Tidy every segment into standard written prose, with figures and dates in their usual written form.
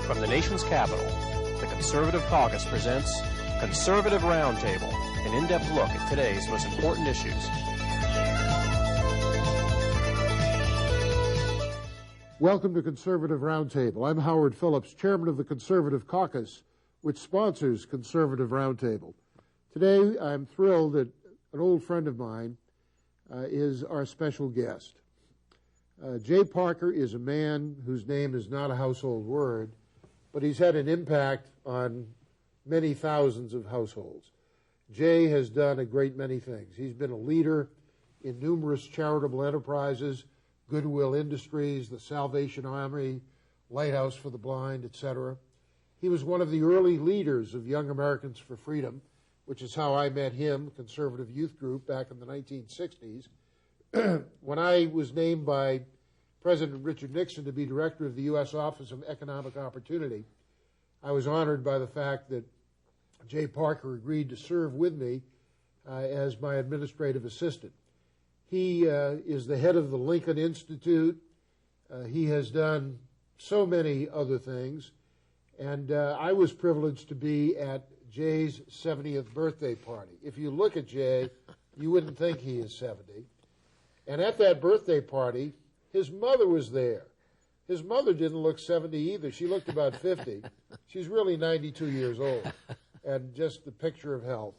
From the nation's capital, the Conservative Caucus presents Conservative Roundtable, an in-depth look at today's most important issues. Welcome to Conservative Roundtable. I'm Howard Phillips, chairman of the Conservative Caucus, which sponsors Conservative Roundtable. Today, I'm thrilled that an old friend of mine is our special guest. Jay Parker is a man whose name is not a household word, but he's had an impact on many thousands of households. Jay has done a great many things. He's been a leader in numerous charitable enterprises, Goodwill Industries, the Salvation Army, Lighthouse for the Blind, etc. He was one of the early leaders of Young Americans for Freedom, which is how I met him, conservative youth group, back in the 1960s. When I was named by President Richard Nixon to be director of the U.S. Office of Economic Opportunity, I was honored by the fact that Jay Parker agreed to serve with me as my administrative assistant. He is the head of the Lincoln Institute. He has done so many other things, and I was privileged to be at Jay's 70th birthday party. If you look at Jay, you wouldn't think he is 70. And at that birthday party, his mother was there. His mother didn't look 70 either. She looked about 50. She's really 92 years old, and just the picture of health.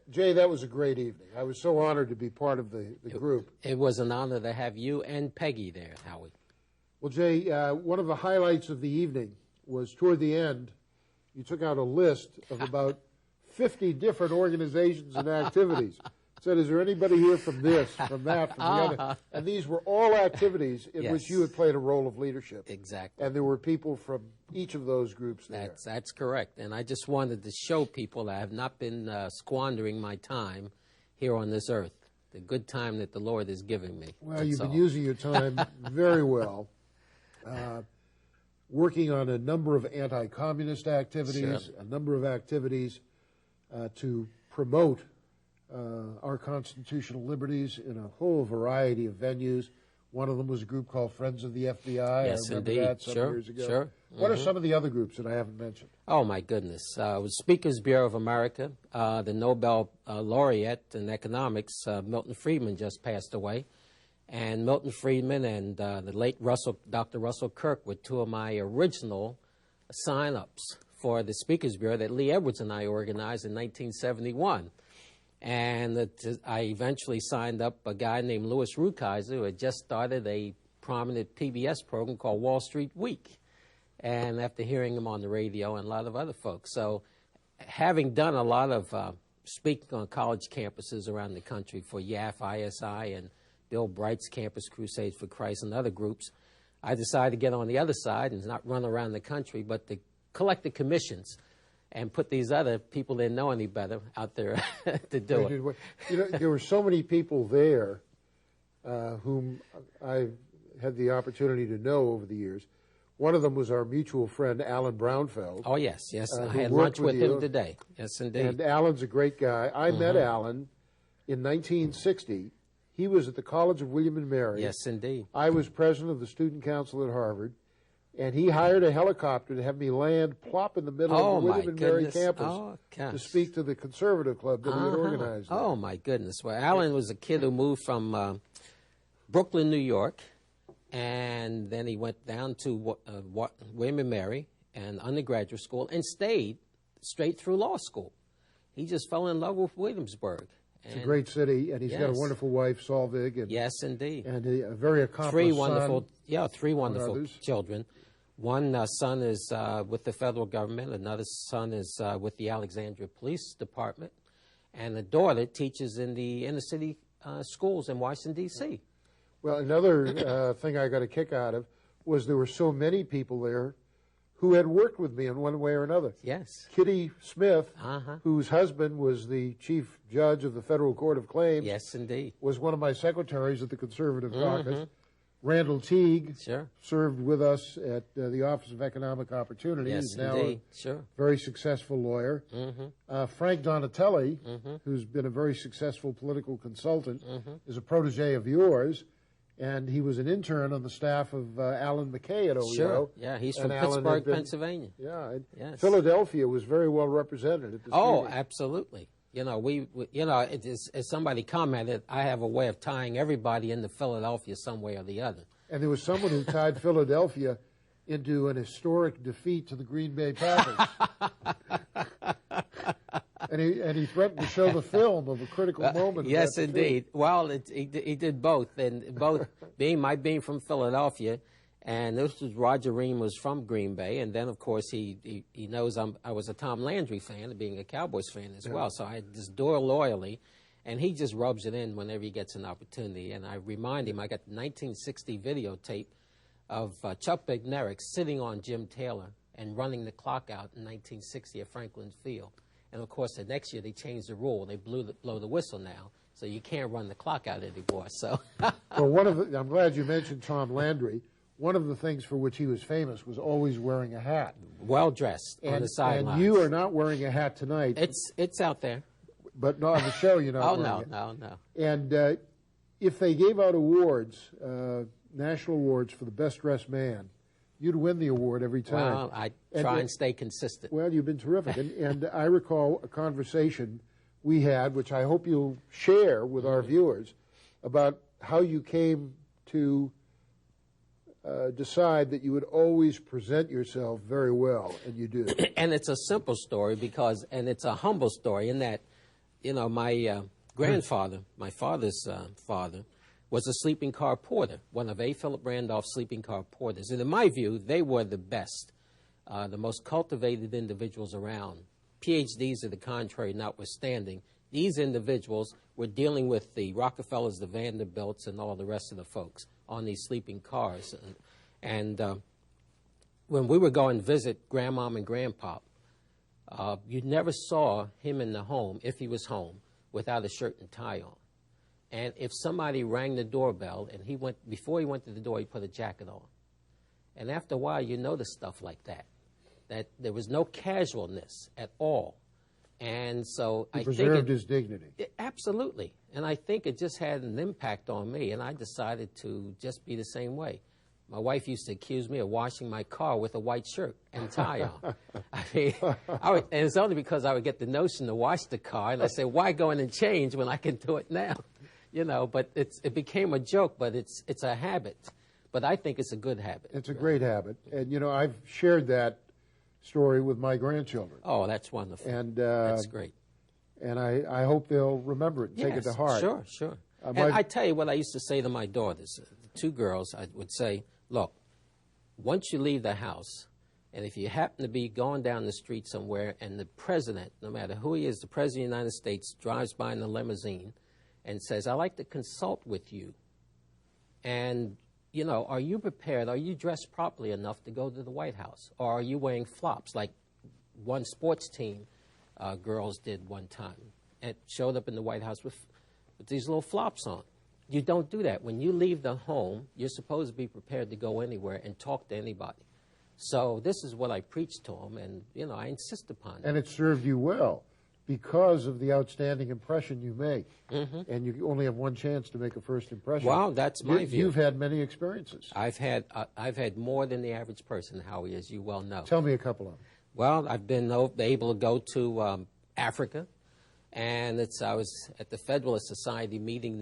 Jay, that was a great evening. I was so honored to be part of the group. It was an honor to have you and Peggy there, Howie. Well, Jay, one of the highlights of the evening was toward the end, you took out a list of about 50 different organizations and activities. Said, is there anybody here from this, from that, from the other? And these were all activities in which you had played a role of leadership. Exactly. And there were people from each of those groups there. That's correct. And I just wanted to show people that I have not been squandering my time here on this earth, the good time that the Lord is giving me. Well, you've been using your time very well, working on a number of anti-communist activities, a number of activities to promote our constitutional liberties in a whole variety of venues. One of them was a group called Friends of the FBI. Yes, I remember indeed. that some years ago. Sure. What are some of the other groups that I haven't mentioned? Oh, my goodness. It was Speakers Bureau of America, the Nobel laureate in economics, Milton Friedman, just passed away. And Milton Friedman and the late Dr. Russell Kirk were two of my original sign-ups for the Speakers Bureau that Lee Edwards and I organized in 1971. And I eventually signed up a guy named Louis Rukeyser, who had just started a prominent PBS program called Wall Street Week. And after hearing him on the radio and a lot of other folks. So having done a lot of speaking on college campuses around the country for YAF, ISI, and Bill Bright's Campus Crusades for Christ and other groups, I decided to get on the other side and not run around the country, but to collect the commissions and put these other people that didn't know any better out there to do it. You know, there were so many people there whom I had the opportunity to know over the years. One of them was our mutual friend, Alan Brownfeld. Oh, yes. I had lunch with him today. Yes, indeed. And Alan's a great guy. I met Alan in 1960. He was at the College of William and Mary. Yes, indeed. I was president of the Student Council at Harvard. And he hired a helicopter to have me land plop in the middle of the William and Mary campus to speak to the Conservative Club that we had organized. Oh, my goodness. Well, Alan was a kid who moved from Brooklyn, New York, and then he went down to William and Mary and undergraduate school and stayed straight through law school. He just fell in love with Williamsburg. It's a great city, and he's got a wonderful wife, Solvig. And, yes, indeed. And a very accomplished son. Three wonderful children. One son is with the federal government. Another son is with the Alexandria Police Department. And the daughter teaches in the inner-city schools in Washington, D.C. Well, another thing I got a kick out of was there were so many people there who had worked with me in one way or another. Yes. Kitty Smith, whose husband was the chief judge of the Federal Court of Claims. Yes, indeed. Was one of my secretaries at the Conservative Caucus. Randall Teague served with us at the Office of Economic Opportunity. Yes, He's now indeed. a very successful lawyer. Frank Donatelli, who's been a very successful political consultant, is a protege of yours. and he was an intern on the staff of Alan McKay at OEO. Sure, yeah, he's from Pittsburgh, Pennsylvania. Yeah, yes. Philadelphia was very well represented at this Oh, meeting. absolutely. You know, as somebody commented, I have a way of tying everybody into Philadelphia some way or the other. And there was someone who tied Philadelphia into an historic defeat to the Green Bay Packers. and he threatened to show the film of a critical moment. Yes, of that indeed. defeat. Well, he did both, and both being from Philadelphia, and this was Roger Ream was from Green Bay, and then of course he knows I was a Tom Landry fan, being a Cowboys fan as well, so I just adore loyally, and he just rubs it in whenever he gets an opportunity. And I remind him, I got the 1960 videotape of Chuck Bednarik sitting on Jim Taylor and running the clock out in 1960 at Franklin Field. And of course, the next year they changed the rule. They blow the whistle now, so you can't run the clock out anymore. So, well, I'm glad you mentioned Tom Landry. One of the things for which he was famous was always wearing a hat. Well dressed on the sidelines. And you are not wearing a hat tonight. It's out there. But not on the show, you're not wearing it. No. And if they gave out awards, national awards for the best dressed man, you'd win the award every time. Well, I try and stay consistent. Well, you've been terrific. and I recall a conversation we had, which I hope you'll share with our viewers, about how you came to decide that you would always present yourself very well, and you do. And it's a simple story and it's a humble story in that, you know, my grandfather, my father's father, was a sleeping car porter, one of A. Philip Randolph's sleeping car porters. And in my view, they were the best, the most cultivated individuals around. PhDs of the contrary notwithstanding, these individuals were dealing with the Rockefellers, the Vanderbilts, and all the rest of the folks on these sleeping cars. And when we would go and visit Grandmom and Grandpop, you never saw him in the home, if he was home, without a shirt and tie on. And if somebody rang the doorbell and before he went to the door, he put a jacket on. And after a while, you notice stuff like that there was no casualness at all. And so he preserved his dignity. Absolutely. And I think it just had an impact on me, and I decided to just be the same way. My wife used to accuse me of washing my car with a white shirt and tie on. I mean, and it's only because I would get the notion to wash the car, and I say, why go in and change when I can do it now? You know, but it became a joke, but it's a habit. But I think it's a good habit. It's a great habit. And, you know, I've shared that story with my grandchildren. Oh, that's wonderful. And that's great. And I hope they'll remember it and take it to heart. Sure. And I tell you what I used to say to my daughters, the two girls, I would say, look, once you leave the house, and if you happen to be going down the street somewhere and the president, no matter who he is, the president of the United States drives by in a limousine and says, I'd like to consult with you. And, you know, are you prepared? Are you dressed properly enough to go to the White House? Or are you wearing flops like one sports team girls did one time and showed up in the White House with these little flops on? You don't do that. When you leave the home, you're supposed to be prepared to go anywhere and talk to anybody. So this is what I preach to them, and, you know, I insist upon it. And it served you well because of the outstanding impression you make. Mm-hmm. And you only have one chance to make a first impression. Well, that's my view. You've had many experiences. I've had more than the average person, Howie, as you well know. Tell me a couple of them. Well, I've been able to go to Africa. And I was at the Federalist Society meeting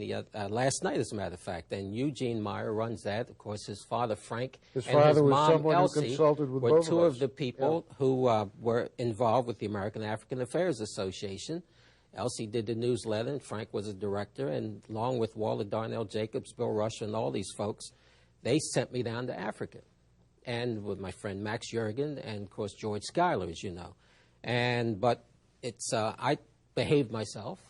last night, as a matter of fact. And Eugene Meyer runs that. Of course, his father, Frank, and his mom, Elsie, were two of the people who were involved with the American African Affairs Association. Elsie did the newsletter, and Frank was a director. And along with Walter Darnell Jacobs, Bill Rush, and all these folks, they sent me down to Africa. And with my friend Max Jurgen and, of course, George Schuyler, as you know. But I behaved myself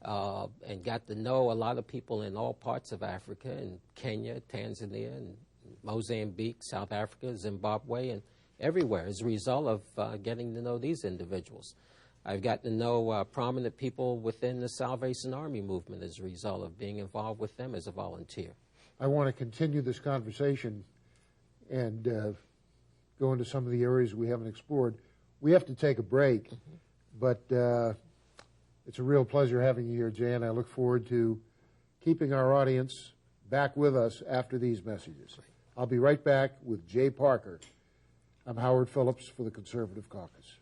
and got to know a lot of people in all parts of Africa, in Kenya, Tanzania, and Mozambique, South Africa, Zimbabwe, and everywhere as a result of getting to know these individuals. I've gotten to know prominent people within the Salvation Army movement as a result of being involved with them as a volunteer. I want to continue this conversation and go into some of the areas we haven't explored. We have to take a break, but it's a real pleasure having you here, Jan. I look forward to keeping our audience back with us after these messages. I'll be right back with Jay Parker. I'm Howard Phillips for the Conservative Caucus.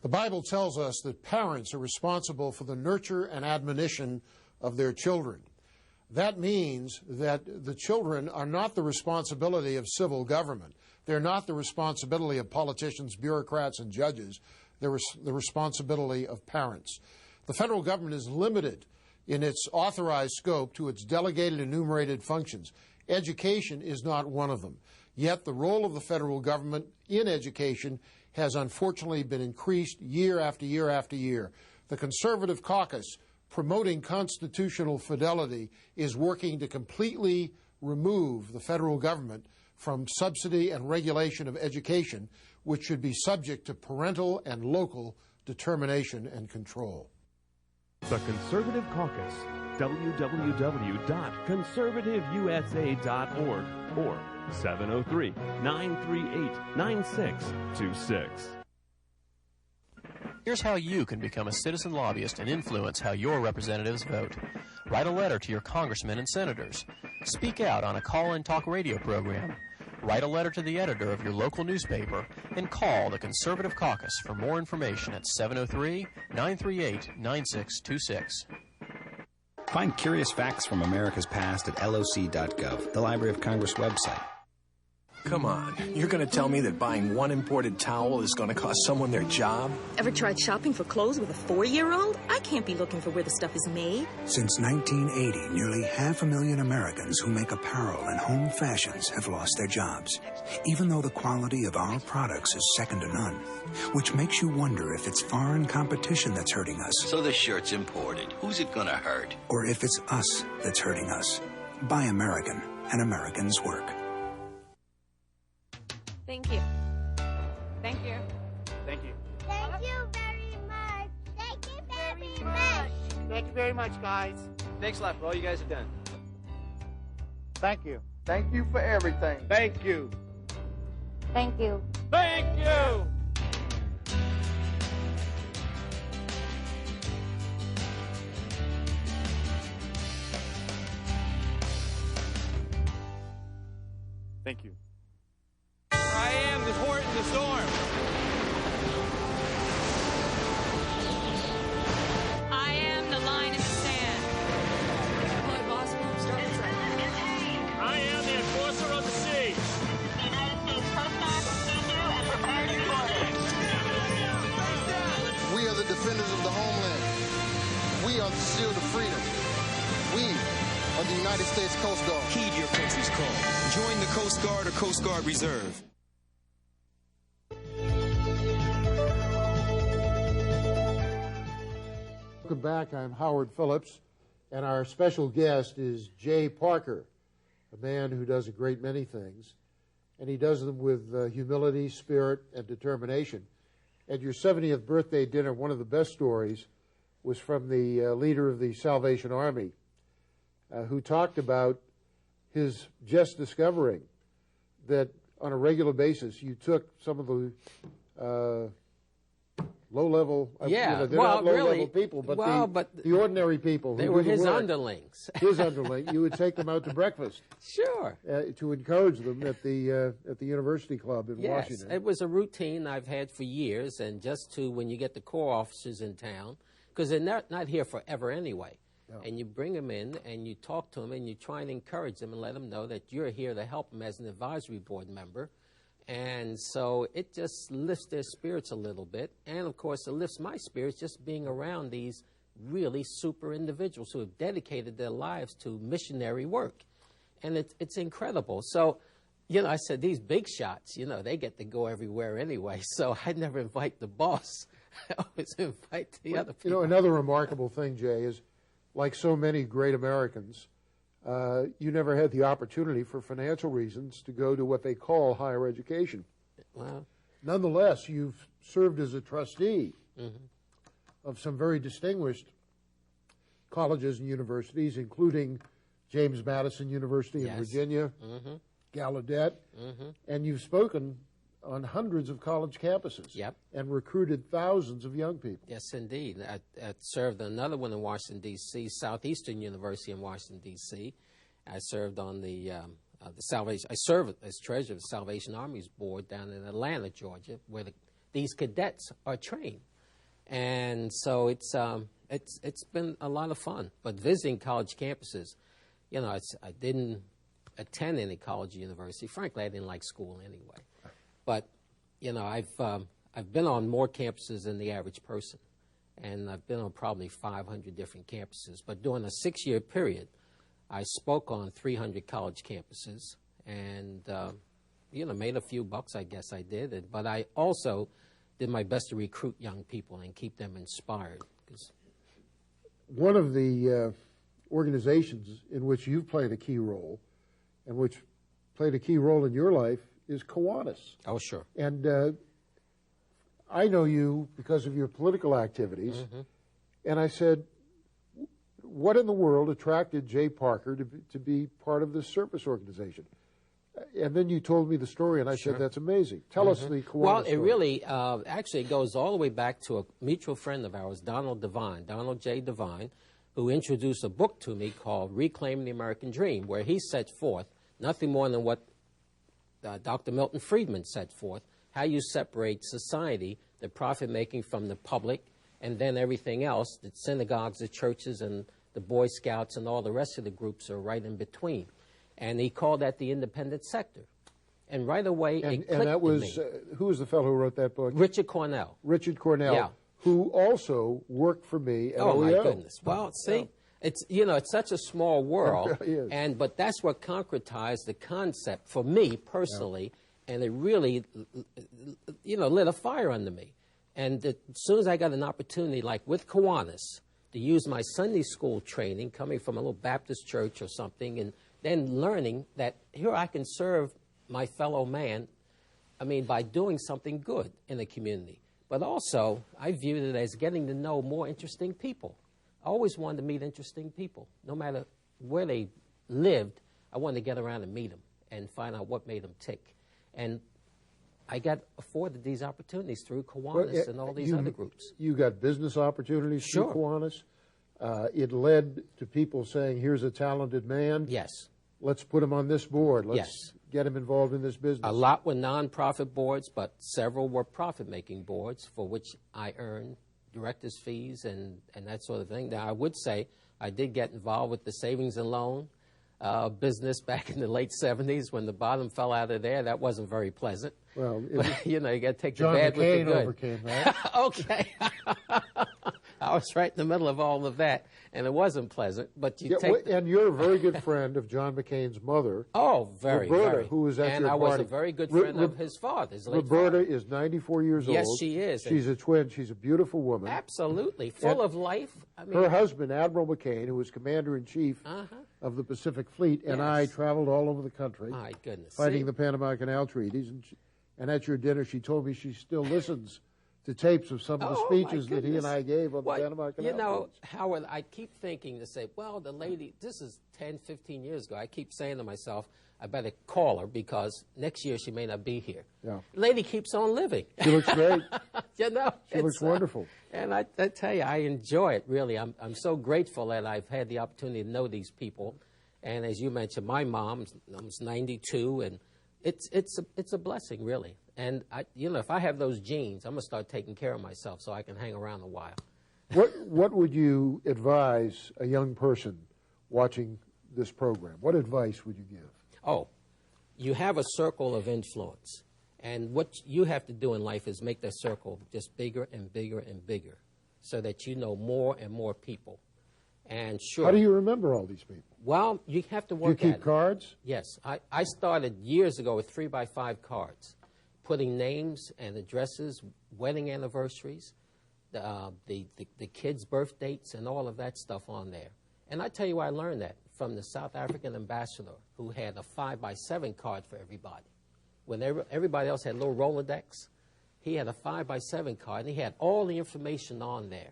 The Bible tells us that parents are responsible for the nurture and admonition of their children. That means that the children are not the responsibility of civil government. They're not the responsibility of politicians, bureaucrats, and judges. They're the responsibility of parents. The federal government is limited in its authorized scope to its delegated enumerated functions. Education is not one of them. Yet the role of the federal government in education has unfortunately been increased year after year after year. The Conservative Caucus, promoting constitutional fidelity, is working to completely remove the federal government from subsidy and regulation of education, which should be subject to parental and local determination and control. The Conservative Caucus, www.conservativeusa.org or 703-938-9626. Here's how you can become a citizen lobbyist and influence how your representatives vote. Write a letter to your congressmen and senators. Speak out on a call-in talk radio program. Write a letter to the editor of your local newspaper and call the Conservative Caucus for more information at 703-938-9626. Find curious facts from America's past at loc.gov, the Library of Congress website. Come on, you're going to tell me that buying one imported towel is going to cost someone their job? Ever tried shopping for clothes with a 4-year-old? I can't be looking for where the stuff is made. Since 1980, nearly 500,000 Americans who make apparel and home fashions have lost their jobs, even though the quality of our products is second to none, which makes you wonder if it's foreign competition that's hurting us. So the shirt's imported. Who's it going to hurt? Or if it's us that's hurting us. Buy American, and Americans work. Thank you. Thank you. Thank you. Thank you very much. Thank you very much. Thank you very much, guys. Thanks a lot for all you guys have done. Thank you. Thank you for everything. Thank you. Thank you. Thank you. Thank you. I am the Horton the Storm. I am the line in the sand. Boy, boss, start it right. I am the enforcer of the sea. United States Coast Guard, stand to and prepare to board. We are the defenders of the homeland. We are the shield of freedom. We are the United States Coast Guard. Heed your country's call. Join the Coast Guard or Coast Guard Reserve. Welcome back. I'm Howard Phillips, and our special guest is Jay Parker, a man who does a great many things, and he does them with humility, spirit, and determination. At your 70th birthday dinner, one of the best stories was from the leader of the Salvation Army, who talked about his just discovering that on a regular basis you took some of the low-level, they're not low-level people, but the ordinary people. They were his underlings. His underling. You would take them out to breakfast. Sure. To encourage them at the University Club in Washington. Yes, it was a routine I've had for years, and just to, when you get the Corps officers in town, because they're not here forever anyway, and you bring them in and you talk to them and you try and encourage them and let them know that you're here to help them as an advisory board member. And so it just lifts their spirits a little bit. And, of course, it lifts my spirits just being around these really super individuals who have dedicated their lives to missionary work. And it's incredible. So, I said these big shots, they get to go everywhere anyway. So I never invite the boss. I always invite the other people. Another remarkable thing, Jay, is like so many great Americans, you never had the opportunity for financial reasons to go to what they call higher education. Wow. Nonetheless, you've served as a trustee of some very distinguished colleges and universities, including James Madison University in Virginia, Gallaudet, and you've spoken on hundreds of college campuses. Yep. And recruited thousands of young people. Yes, indeed. I served another one in Washington, D.C., Southeastern University in Washington, D.C. I served on the Salvation. I served as treasurer of the Salvation Army's board down in Atlanta, Georgia, where these cadets are trained. And so it's been a lot of fun. But visiting college campuses, you know, I didn't attend any college or university. Frankly, I didn't like school anyway. But, you know, I've been on more campuses than the average person. And I've been on probably 500 different campuses. But during a 6-year period, I spoke on 300 college campuses and, you know, made a few bucks, I guess I did. But I also did my best to recruit young people and keep them inspired. One of the organizations in which you've played a key role and which played a key role in your life is Kiwanis. Oh, sure. And I know you because of your political activities. Mm-hmm. And I said, what in the world attracted Jay Parker to be part of this service organization? And then you told me the story, and I said, that's amazing. Tell us the Kiwanis Well, it story. really, actually goes all the way back to a mutual friend of ours, Donald J. Devine, who introduced a book to me called Reclaiming the American Dream, where he set forth nothing more than what Dr. Milton Friedman set forth, how you separate society, the profit-making from the public, and then everything else, the synagogues, the churches, and the Boy Scouts, and all the rest of the groups are right in between. And he called that the independent sector. And right away, it clicked and that was, in me. who was the fellow who wrote that book? Richard Cornell. Richard Cornell, Yeah. who also worked for me at Oh, OEO. my goodness. Well, see, it's, you know, it's such a small world. It really is. But that's what concretized the concept for me personally, and it really, you know, lit a fire under me. And as soon as I got an opportunity, like with Kiwanis, to use my Sunday school training, coming from a little Baptist church or something, and then learning that here I can serve my fellow man, I mean, by doing something good in the community. But also, I viewed it as getting to know more interesting people. I always wanted to meet interesting people. No matter where they lived, I wanted to get around and meet them and find out what made them tick. And I got afforded these opportunities through Kiwanis and all these other groups. You got business opportunities through Kiwanis. It led to people saying, here's a talented man. Yes. Let's put him on this board. Let's get him involved in this business. A lot were nonprofit boards, but several were profit-making boards for which I earned director's fees and that sort of thing. Now, I would say I did get involved with the savings and loan business back in the late 70s when the bottom fell out of there. That wasn't very pleasant. Well, but, you know, you got to take John the bad McCain with the good. overcame that. Okay. I was right in the middle of all of that, and it wasn't pleasant. But you take and you're a very good friend of John McCain's mother. Oh, very, Roberta, very. who was at and your I party. was a very good friend of his father's. Roberta is 94 years old. Yes, she is. She's a twin. She's a beautiful woman. Absolutely, full of life. I mean, her husband, Admiral McCain, who was Commander-in-Chief of the Pacific Fleet, and I traveled all over the country. My goodness. Fighting the Panama Canal treaties. And at your dinner, she told me she still listens to tapes of some of the speeches that he and I gave on the Panama Canal. You know, Howard, I keep thinking to say, well, the lady, this is 10, 15 years ago. I keep saying to myself, I better call her because next year she may not be here. Yeah. The lady keeps on living. She looks great. You know, she looks wonderful. And I tell you, I enjoy it, really. I'm so grateful that I've had the opportunity to know these people. And as you mentioned, my mom's 92, and it's a blessing, really. And you know, if I have those genes, I'm gonna start taking care of myself so I can hang around a while. What would you advise a young person watching this program? What advice would you give? Oh, you have a circle of influence, and what you have to do in life is make that circle just bigger and bigger and bigger, so that you know more and more people. And sure. How do you remember all these people? Well, you have to work at it. Do you keep cards? Yes. I started years ago with 3x5 cards, putting names and addresses, wedding anniversaries, the kids' birth dates, and all of that stuff on there. And I tell you where I learned that, from the South African ambassador, who had a 5x7 card for everybody. When everybody else had little Rolodex, he had a 5x7 card, and he had all the information on there.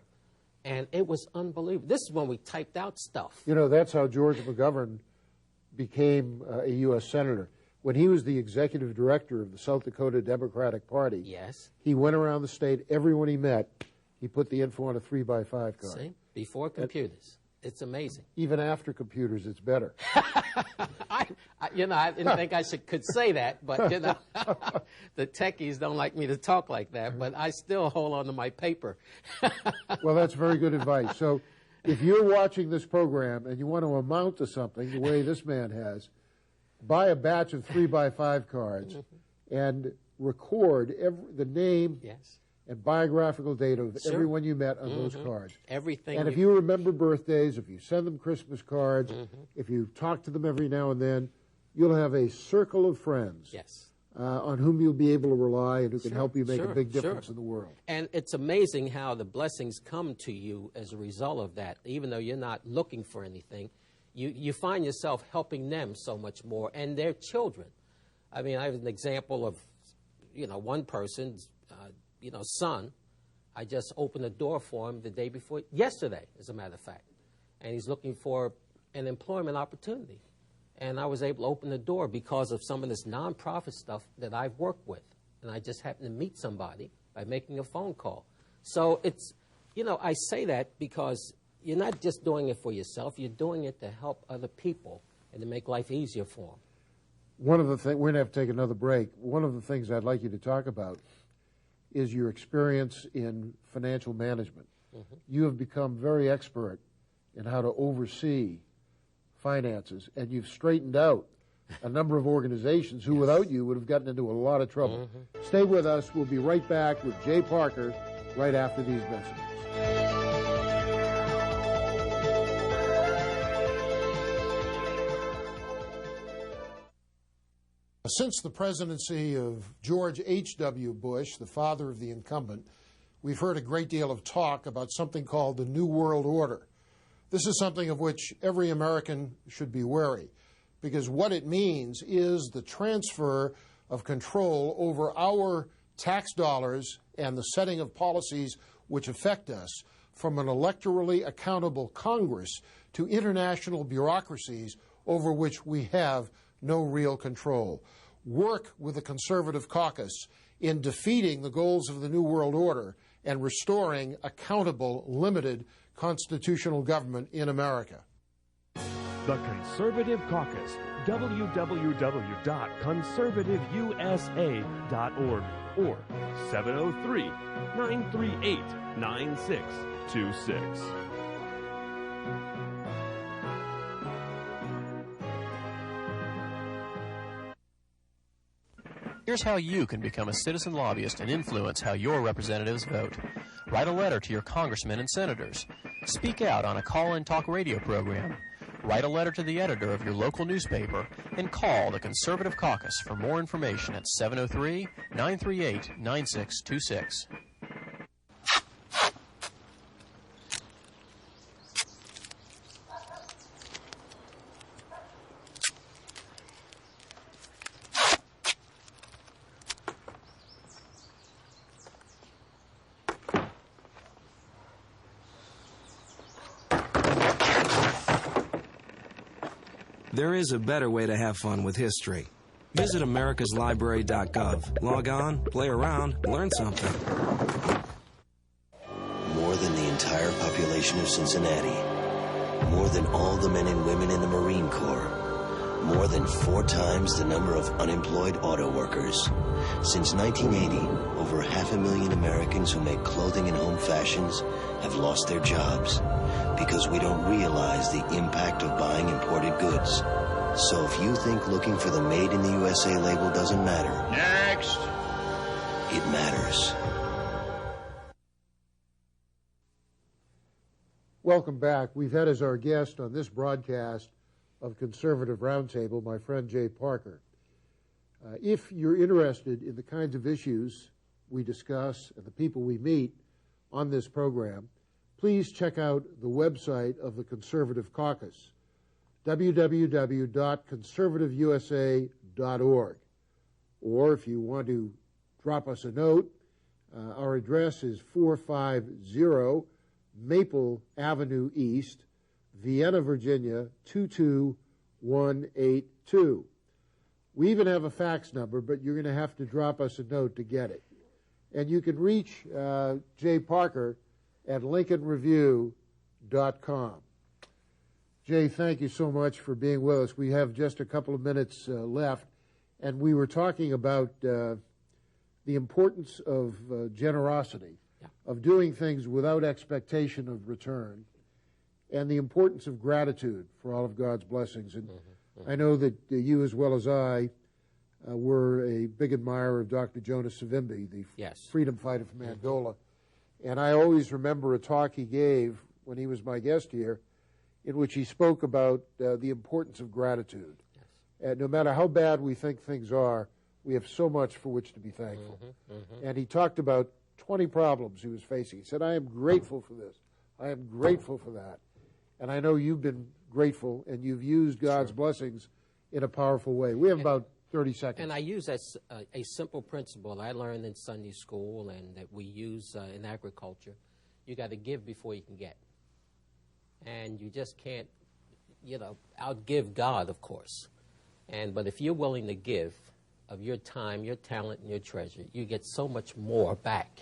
And it was unbelievable. This is when we typed out stuff. You know, that's how George McGovern became a U.S. Senator. When he was the executive director of the South Dakota Democratic Party, yes, he went around the state, everyone he met, he put the info on a 3x5 card. See? Before computers. It's amazing. Even after computers, it's better. I didn't think I could say that, but, the techies don't like me to talk like that, but I still hold on to my paper. Well, that's very good advice. So if you're watching this program and you want to amount to something the way this man has, buy a batch of 3x5 cards and record the name and biographical data of everyone you met on those cards. Everything. And if you remember birthdays, if you send them Christmas cards, if you talk to them every now and then, you'll have a circle of friends on whom you'll be able to rely and who can help you make a big difference in the world. And it's amazing how the blessings come to you as a result of that. Even though you're not looking for anything, you find yourself helping them so much more, and their children. I mean, I have an example of, one person's, son. I just opened a door for him the day before, yesterday, as a matter of fact. And he's looking for an employment opportunity. And I was able to open the door because of some of this nonprofit stuff that I've worked with. And I just happened to meet somebody by making a phone call. So it's, I say that because you're not just doing it for yourself, you're doing it to help other people and to make life easier for them. One of the things, we're going to have to take another break. One of the things I'd like you to talk about is your experience in financial management. You have become very expert in how to oversee finances, and you've straightened out a number of organizations who, without you, would have gotten into a lot of trouble. Stay with us. We'll be right back with Jay Parker right after these messages. Since the presidency of George H.W. Bush, the father of the incumbent, we've heard a great deal of talk about something called the New World Order. This is something of which every American should be wary, because what it means is the transfer of control over our tax dollars and the setting of policies which affect us from an electorally accountable Congress to international bureaucracies over which we have no real control. Work with the Conservative Caucus in defeating the goals of the New World Order and restoring accountable, limited constitutional government in America. The Conservative Caucus, www.conservativeusa.org or 703-938-9626. Here's how you can become a citizen lobbyist and influence how your representatives vote. Write a letter to your congressmen and senators. Speak out on a call-in talk radio program. Write a letter to the editor of your local newspaper, and call the Conservative Caucus for more information at 703-938-9626. There is a better way to have fun with history. Visit americaslibrary.gov. Log on, play around, learn something. More than the entire population of Cincinnati. More than all the men and women in the Marine Corps. More than 4 times the number of unemployed auto workers. Since 1980, over 500,000 Americans who make clothing and home fashions have lost their jobs because we don't realize the impact of buying imported goods. So if you think looking for the Made in the USA label doesn't matter, next, it matters. Welcome back. We've had as our guest on this broadcast of Conservative Roundtable my friend Jay Parker. If you're interested in the kinds of issues we discuss and the people we meet on this program, please check out the website of the Conservative Caucus, www.conservativeusa.org. Or if you want to drop us a note, our address is 450 Maple Avenue East, Vienna, Virginia, 22182. We even have a fax number, but you're going to have to drop us a note to get it. And you can reach Jay Parker at LincolnReview.com. Jay, thank you so much for being with us. We have just a couple of minutes left, and we were talking about the importance of generosity, of doing things without expectation of return, and the importance of gratitude for all of God's blessings. And I know that you, as well as I, were a big admirer of Dr. Jonas Savimbi, the freedom fighter from Angola. And I always remember a talk he gave when he was my guest here, in which he spoke about the importance of gratitude. And no matter how bad we think things are, we have so much for which to be thankful. And he talked about 20 problems he was facing. He said, I am grateful for this. I am grateful for that. And I know you've been grateful, and you've used God's blessings in a powerful way. We have about 30 seconds. And I use a simple principle I learned in Sunday school and that we use in agriculture. You got to give before you can get. And you just can't, outgive God, of course. But if you're willing to give of your time, your talent, and your treasure, you get so much more back.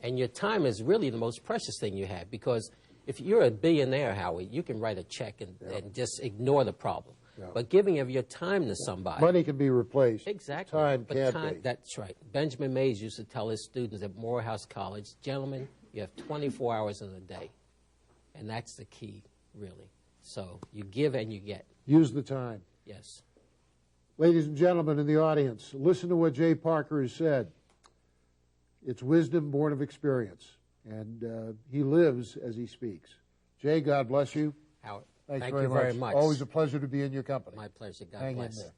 And your time is really the most precious thing you have, because if you're a billionaire, Howie, you can write a check and just ignore the problem. But giving of your time to somebody... Money can be replaced. Exactly. Time can't be. That's right. Benjamin Mays used to tell his students at Morehouse College, gentlemen, you have 24 hours in a day. And that's the key, really. So you give and you get. Use the time. Yes. Ladies and gentlemen in the audience, listen to what Jay Parker has said. It's wisdom born of experience, and he lives as he speaks. Jay, God bless you. Howard, Thank thank you very much. much. Always a pleasure to be in your company. My pleasure. God Hang bless. in there.